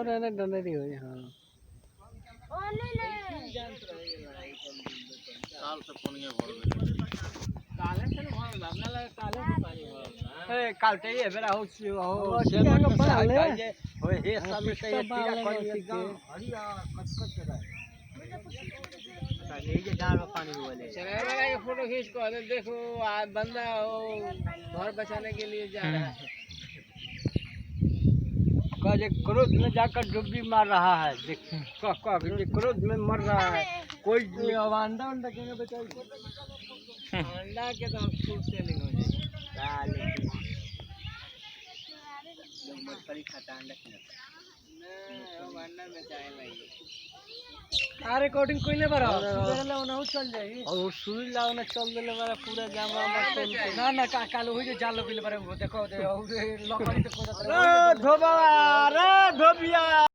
रहना डंडरी हो हां साल से पानी भर गए काले से भर लगना लगे काले से पानी भर ए कालते ये बेरा हो से मन बना ले ओए हे साल से ये टीरा कोई एकदम हरिया कटकट रहा ये जे डाल में पानी बोले चले वाला के फोटो खींच को देखो आज बंदा वो घर बचाने के लिए जा रहा है काजे क्रोध में जाकर डुबकी मार रहा है देख क्रोध में मर रहा है कोई अंडा अंडा के बचाई अंडा के तो खूब सेलिंग हो जाएगी मछली खाता अंडा ना अंडा में चाहे नहीं आ रिकॉर्डिंग कोइले बरा सुबह ले ओना चल जाई और सुई लाओ ना चल देले बरा पूरा जामा ना ना काल होई जे जाल कोइले बरा देखो लकड़ी तो खोदा रे धोबा रे धोबिया